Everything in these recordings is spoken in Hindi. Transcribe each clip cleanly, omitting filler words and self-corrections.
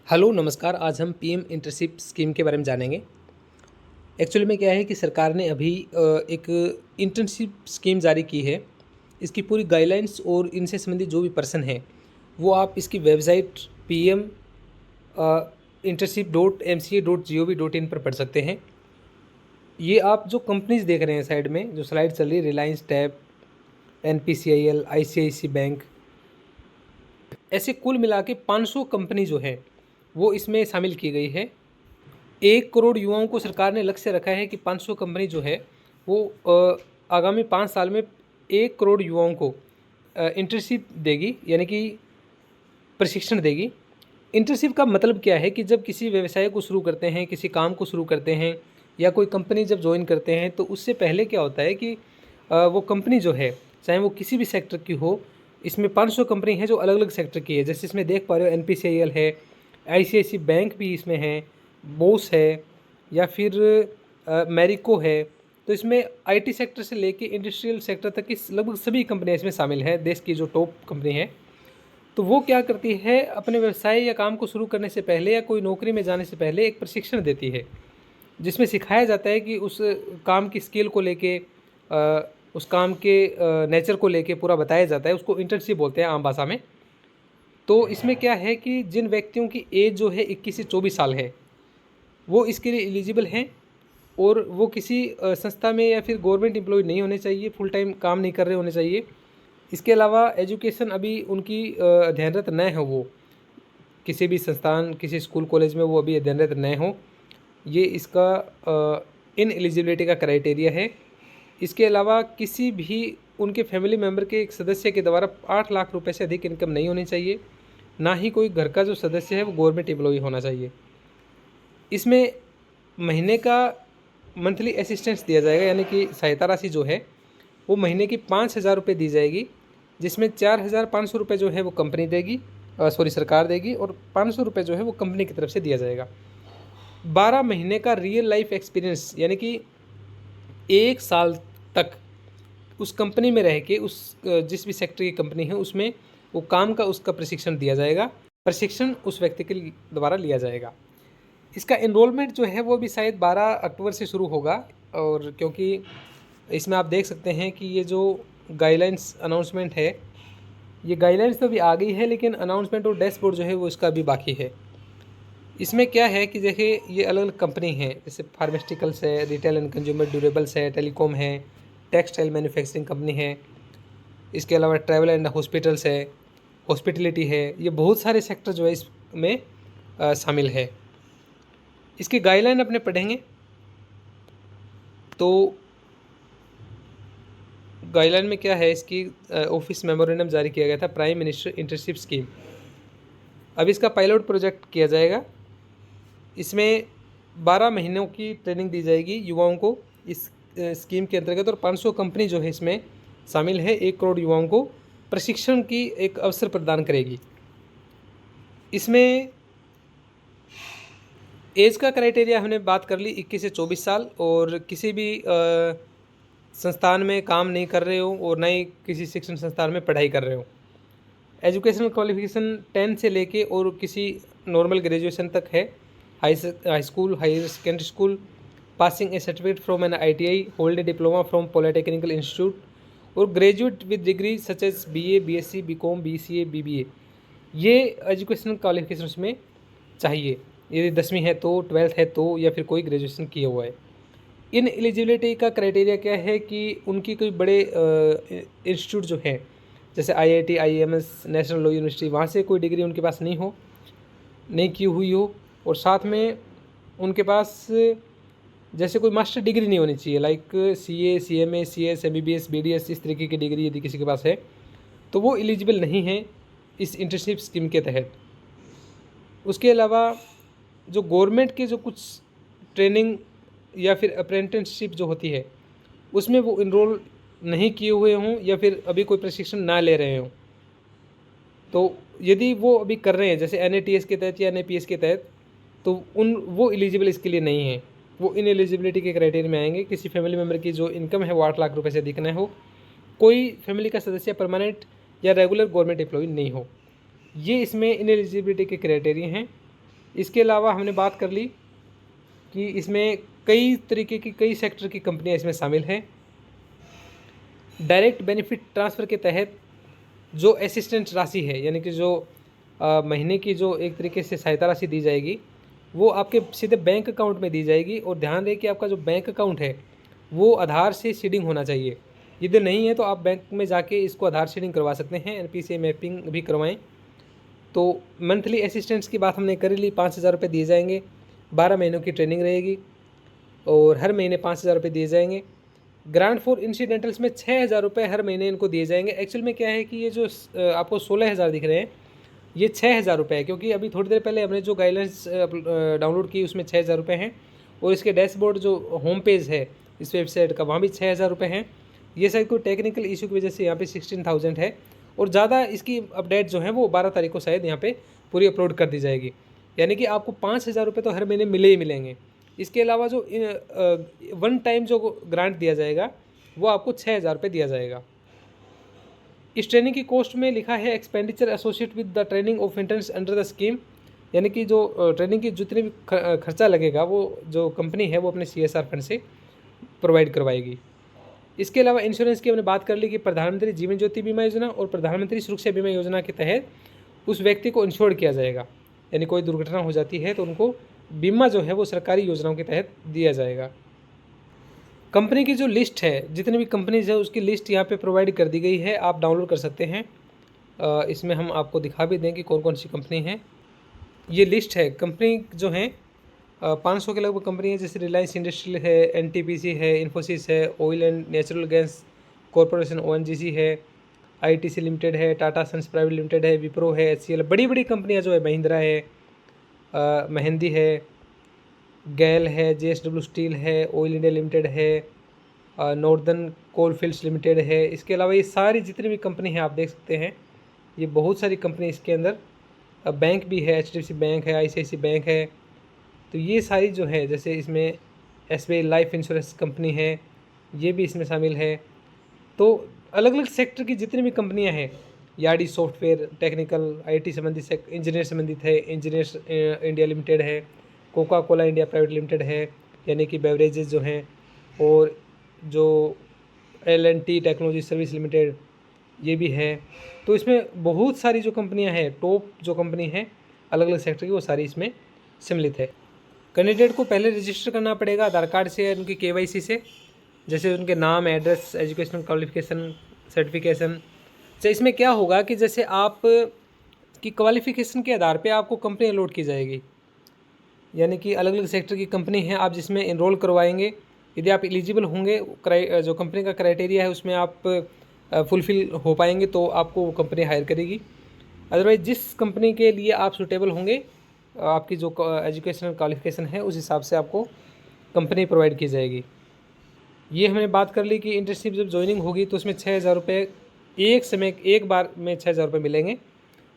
हेलो नमस्कार। आज हम पीएम इंटर्नशिप स्कीम के बारे में जानेंगे। एक्चुअली में क्या है कि सरकार ने अभी एक इंटर्नशिप स्कीम जारी की है। इसकी पूरी गाइडलाइंस और इनसे संबंधित जो भी पर्सन है वो आप इसकी वेबसाइट पीएम internship.mca.gov.in पर पढ़ सकते हैं। ये आप जो कंपनीज देख रहे हैं साइड में जो स्लाइड चल रही है, Reliance tab, NPCIL, ICICI bank, ऐसे कुल मिला के 500 कंपनी जो है वो इसमें शामिल की गई है। 1 करोड़ युवाओं को सरकार ने लक्ष्य रखा है कि 500 कंपनी जो है वो आगामी 5 साल में 1 करोड़ युवाओं को इंटर्नशिप देगी, यानी कि प्रशिक्षण देगी। इंटर्नशिप का मतलब क्या है कि जब किसी व्यवसाय को शुरू करते हैं, किसी काम को शुरू करते हैं या कोई कंपनी जब ज्वाइन करते हैं तो उससे पहले क्या होता है कि वो कंपनी जो है चाहे वो किसी भी सेक्टर की हो, इसमें 500 कंपनी है जो अलग अलग सेक्टर की है। जैसे इसमें देख पा रहे हो NPCIL है, ICICI बैंक भी इसमें है, बोस है या फिर मैरिको है। तो इसमें IT सेक्टर से लेके इंडस्ट्रियल सेक्टर तक की लगभग सभी कंपनियां इसमें शामिल है, देश की जो टॉप कंपनी है। तो वो क्या करती है, अपने व्यवसाय या काम को शुरू करने से पहले या कोई नौकरी में जाने से पहले एक प्रशिक्षण देती है, जिसमें सिखाया जाता है कि उस काम की स्किल को लेके उस काम के नेचर को लेके पूरा बताया जाता है। उसको इंटर्नशिप बोलते हैं आम भाषा में। तो इसमें क्या है कि जिन व्यक्तियों की एज जो है 21 से 24 साल है वो इसके लिए एलिजिबल हैं, और वो किसी संस्था में या फिर गवर्नमेंट एम्प्लॉय नहीं होने चाहिए, फुल टाइम काम नहीं कर रहे होने चाहिए। इसके अलावा एजुकेशन अभी उनकी अध्ययनरत न हो, वो किसी भी संस्थान, किसी स्कूल कॉलेज में वो अभी अध्ययनरत न हो, ये इसका इन एलिजिबिलिटी का क्राइटेरिया है। इसके अलावा किसी भी उनके फैमिली मेम्बर के एक सदस्य के द्वारा 8 लाख रुपए से अधिक इनकम नहीं होनी चाहिए, ना ही कोई घर का जो सदस्य है वो गवर्नमेंट एम्प्लॉय होना चाहिए। इसमें महीने का मंथली असिस्टेंस दिया जाएगा, यानी कि सहायता राशि जो है वो महीने की 5,000 रुपये दी जाएगी, जिसमें 4,500 रुपये जो है वो कंपनी देगी, सरकार देगी, और 500 रुपये जो है वो कंपनी की तरफ से दिया जाएगा। 12 महीने का रियल लाइफ एक्सपीरियंस, यानी कि 1 साल तक उस कंपनी में रह के उस जिस भी सेक्टर की कंपनी है उसमें वो काम का उसका प्रशिक्षण दिया जाएगा। प्रशिक्षण उस व्यक्ति के द्वारा लिया जाएगा। इसका एनरोलमेंट जो है वो भी शायद 12 अक्टूबर से शुरू होगा, और क्योंकि इसमें आप देख सकते हैं कि ये जो गाइडलाइंस अनाउंसमेंट है, ये गाइडलाइंस तो अभी आ गई है, लेकिन अनाउंसमेंट और डैशबोर्ड जो है वो इसका अभी बाकी है। इसमें क्या है कि देखिए ये अलग अलग कंपनी हैं, जैसे फार्मास्यूटिकल्स है, रिटेल एंड कंज्यूमर ड्यूरेबल्स है, टेलीकॉम है, टेक्सटाइल मैन्युफैक्चरिंग कंपनी है, इसके अलावा ट्रैवल एंड हॉस्पिटल्स है, हॉस्पिटलिटी है। ये बहुत सारे सेक्टर जो है इसमें शामिल है। इसकी गाइडलाइन अपने पढ़ेंगे तो गाइडलाइन में क्या है, इसकी ऑफिस मेमोरेंडम जारी किया गया था, प्राइम मिनिस्टर इंटर्नशिप स्कीम। अब इसका पायलट प्रोजेक्ट किया जाएगा। इसमें 12 महीनों की ट्रेनिंग दी जाएगी युवाओं को इस स्कीम के अंतर्गत, और 500 कंपनी जो है इसमें शामिल है, 1 करोड़ युवाओं को प्रशिक्षण की एक अवसर प्रदान करेगी। इसमें एज का क्राइटेरिया हमने बात कर ली, 21 से 24 साल, और किसी भी संस्थान में काम नहीं कर रहे हो और ना ही किसी शिक्षण संस्थान में पढ़ाई कर रहे हो। एजुकेशनल क्वालिफिकेशन 10 से लेके और किसी नॉर्मल ग्रेजुएशन तक है। High school, higher secondary school, passing a certificate from an ITI, hold a diploma from polytechnical institute, और graduate with degree such as BA, BSc, BCom, BCA, BBA। ये एजुकेशनल क्वालिफिकेशन उसमें चाहिए, यदि 10वीं है तो, 12th है तो, या फिर कोई ग्रेजुएशन किया हुआ है। इन एलिजिबिलिटी का क्राइटेरिया क्या है कि उनकी कोई बड़े इंस्टीट्यूट जो है, जैसे IIT, IIMS, national law university, वहाँ से कोई डिग्री उनके पास नहीं की हुई हो, और साथ में उनके पास जैसे कोई मास्टर डिग्री नहीं होनी चाहिए, like CA, CMA, CS, MBBS, BDS, इस तरीके की डिग्री यदि किसी के पास है तो वो एलिजिबल नहीं है इस इंटर्नशिप स्कीम के तहत। उसके अलावा जो गवर्नमेंट के जो कुछ ट्रेनिंग या फिर अप्रेंटिसशिप जो होती है उसमें वो इनरोल नहीं किए हुए हों, या फिर अभी कोई प्रशिक्षण ना ले रहे हों, तो यदि वो अभी कर रहे हैं जैसे NATS के तहत या NAPS के तहत, तो वो एलिजिबल इसके लिए नहीं है। वो इन एलिजिबिलिटी के क्राइटेरिया में आएंगे। किसी फैमिली मेम्बर की जो इनकम है वो 8 लाख रुपए से अधिक न हो, कोई फैमिली का सदस्य परमानेंट या रेगुलर गवर्नमेंट एम्प्लॉय नहीं हो। ये इसमें इन एलिजिबिलिटी के क्राइटेरिया हैं। इसके अलावा हमने बात कर ली कि इसमें कई तरीके की, कई सेक्टर की कंपनियां इसमें शामिल हैं। डायरेक्ट बेनिफिट ट्रांसफ़र के तहत जो असिस्टेंट राशि है, यानी कि जो महीने की जो एक तरीके से सहायता राशि दी जाएगी, वो आपके सीधे बैंक अकाउंट में दी जाएगी। और ध्यान रहे कि आपका जो बैंक अकाउंट है वो आधार से सीडिंग होना चाहिए। यदि नहीं है तो आप बैंक में जाके इसको आधार सीडिंग करवा सकते हैं, एनपीसीआई मैपिंग भी करवाएं। तो मंथली असिस्टेंट्स की बात हमने कर ली, 5,000 रुपये दिए जाएंगे, 12 महीनों की ट्रेनिंग रहेगी और हर महीने 5,000 रुपये दिए जाएंगे। ग्रांट फॉर इंसिडेंटल्स में 6,000 रुपये हर महीने इनको दिए जाएंगे। एक्चुअल में क्या है कि ये जो आपको 16,000 दिख रहे हैं, ये 6,000 रुपये है, क्योंकि अभी थोड़ी देर पहले हमने जो गाइडलाइंस डाउनलोड की उसमें 6,000 रुपये हैं। और इसके डैशबोर्ड जो होम पेज है इस वेबसाइट का, वहाँ भी 6,000 रुपये हैं। ये शायद कोई टेक्निकल इशू की वजह से यहाँ पे 16,000 है। और ज़्यादा इसकी अपडेट जो है वो 12 तारीख को शायद यहाँ पे पूरी अपलोड कर दी जाएगी। यानी कि आपको 5,000 रुपये तो हर महीने मिले ही मिलेंगे। इसके अलावा जो वन टाइम जो ग्रांट दिया जाएगा वो आपको 6,000 रुपये दिया जाएगा। इस ट्रेनिंग की कॉस्ट में लिखा है expenditure associate with the training of interns under the scheme, यानी कि जो ट्रेनिंग की जितनी भी खर्चा लगेगा वो जो कंपनी है वो अपने CSR फंड से प्रोवाइड करवाएगी। इसके अलावा इंश्योरेंस की हमने बात कर ली कि प्रधानमंत्री जीवन ज्योति बीमा योजना और प्रधानमंत्री सुरक्षा बीमा योजना के तहत उस व्यक्ति को इंश्योर किया जाएगा, यानी कोई दुर्घटना हो जाती है तो उनको बीमा जो है वो सरकारी योजनाओं के तहत दिया जाएगा। कंपनी की जो लिस्ट है, जितनी भी कंपनीज है उसकी लिस्ट यहाँ पे प्रोवाइड कर दी गई है, आप डाउनलोड कर सकते हैं। इसमें हम आपको दिखा भी दें कि कौन कौन सी कंपनी है। ये लिस्ट है कंपनी जो हैं 500 के लगभग कंपनी है, जैसे रिलायंस इंडस्ट्रियल है, NTPC है, इन्फोसिस है, oil and natural gas corporation ONGC है, ITC लिमिटेड है, टाटा सन्स प्राइवेट लिमिटेड है, विप्रो है, HCL, बड़ी बड़ी कंपनियां जो है, महिंद्रा है, मेहंदी है, गैल है, JSW स्टील है, ऑयल इंडिया लिमिटेड है, नॉर्दर्न कोलफील्ड्स लिमिटेड है। इसके अलावा ये सारी जितनी भी कंपनी है आप देख सकते हैं, ये बहुत सारी कंपनी इसके अंदर। बैंक भी है, HDFC बैंक है, ICICI बैंक है। तो ये सारी जो है, जैसे इसमें SBI लाइफ इंश्योरेंस कंपनी है, ये भी इसमें शामिल है। तो अलग अलग सेक्टर की जितनी भी कंपनियां हैं, याडी सॉफ्टवेयर, टेक्निकल, IT संबंधित, इंजीनियर संबंधित है, इंजीनियर्स इंडिया लिमिटेड है, Coca Cola India private limited है, यानी कि बेवरेजेस जो हैं, और जो L&T टेक्नोलॉजी सर्विस लिमिटेड ये भी है। तो इसमें बहुत सारी जो कंपनियां हैं, टॉप जो कंपनी है अलग अलग सेक्टर की, वो सारी इसमें सम्मिलित है। कैंडिडेट को पहले रजिस्टर करना पड़ेगा आधार कार्ड से, उनकी KYC से, जैसे उनके नाम, एड्रेस, एजुकेशनल क्वालिफिकेशन, सर्टिफिकेशन। तो इसमें क्या होगा कि जैसे आप की क्वालिफिकेशन के आधार पे आपको कंपनी अलॉट की जाएगी, यानी कि अलग अलग सेक्टर की कंपनी है, आप जिसमें इनरोल करवाएंगे, यदि आप एलिजिबल होंगे, जो कंपनी का क्राइटेरिया है उसमें आप फुलफ़िल हो पाएंगे तो आपको वो कंपनी हायर करेगी। अदरवाइज़ जिस कंपनी के लिए आप सूटेबल होंगे, आपकी जो एजुकेशनल क्वालिफिकेशन है उस हिसाब से आपको कंपनी प्रोवाइड की जाएगी। ये हमने बात कर ली कि इंटर्नशिप जब ज्वाइनिंग होगी तो उसमें 6,000 रुपये एक बार में 6,000 रुपये मिलेंगे,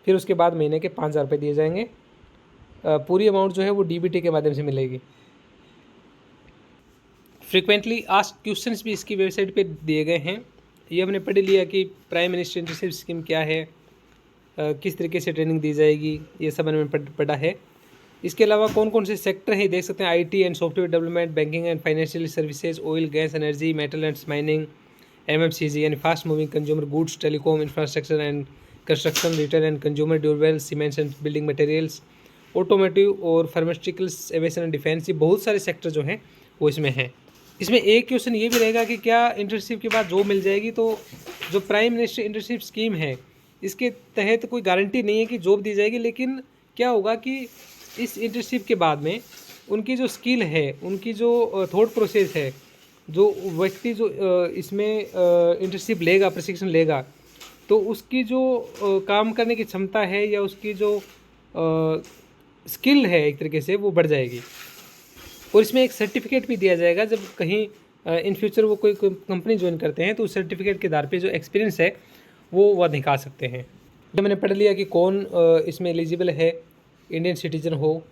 फिर उसके बाद महीने के 5,000 रुपये दिए जाएंगे। पूरी अमाउंट जो है वो DBT के माध्यम से मिलेगी। फ्रिक्वेंटली आस्क्ड क्वेश्चंस भी इसकी वेबसाइट पे दिए गए हैं। ये हमने पढ़ लिया कि प्राइम मिनिस्टर इंटर्नशिप स्कीम क्या है, किस तरीके से ट्रेनिंग दी जाएगी, ये सब हमने पढ़ा है। इसके अलावा कौन कौन से सेक्टर हैं देख सकते हैं, IT and software development, banking and financial services, oil gas energy, metal and mining, MFCG यानी fast moving consumer goods, telecom, infrastructure and construction, retail and consumer durable, cements and building materials, automotive और फार्मास्यूटिकल्स, एविएशन एंड डिफेंस। ये बहुत सारे सेक्टर जो हैं वो इसमें हैं। इसमें एक क्वेश्चन ये भी रहेगा कि क्या इंटर्नशिप के बाद जॉब मिल जाएगी। तो जो प्राइम मिनिस्टर इंटर्नशिप स्कीम है इसके तहत कोई गारंटी नहीं है कि जॉब दी जाएगी, लेकिन क्या होगा कि इस इंटर्नशिप के बाद में उनकी जो स्किल है, उनकी जो थॉट प्रोसेस है, जो व्यक्ति जो इसमें इंटर्नशिप लेगा, प्रशिक्षण लेगा, तो उसकी जो काम करने की क्षमता है या उसकी जो स्किल है एक तरीके से वो बढ़ जाएगी। और इसमें एक सर्टिफिकेट भी दिया जाएगा, जब कहीं इन फ्यूचर वो कोई कंपनी ज्वाइन करते हैं तो उस सर्टिफिकेट के आधार पे जो एक्सपीरियंस है वो वह दिखा सकते हैं। जब मैंने पढ़ लिया कि कौन इसमें एलिजिबल है, इंडियन सिटीजन हो,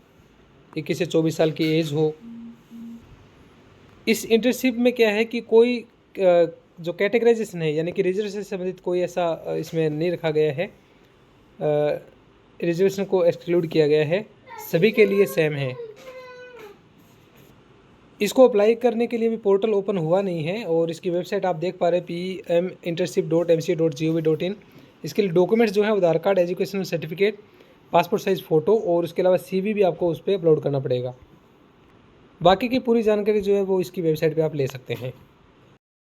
21 से 24 साल की एज हो। इस इंटर्नशिप में क्या है कि कोई जो कैटेगराइजेशन है, यानी कि रिजर्वेशन से संबंधित कोई ऐसा इसमें नहीं रखा गया है, रिजर्वेशन को एक्सक्लूड किया गया है। सभी के लिए सेम है। इसको अप्लाई करने के लिए भी पोर्टल ओपन हुआ नहीं है और इसकी वेबसाइट आप देख पा रहे हैं pminternship.mca.gov.in। इसके लिए डॉक्यूमेंट्स जो है Aadhaar card, educational certificate, passport size photo और उसके अलावा CV भी आपको उस पर अपलोड करना पड़ेगा। बाकी की पूरी जानकारी जो है वो इसकी वेबसाइट पे आप ले सकते हैं।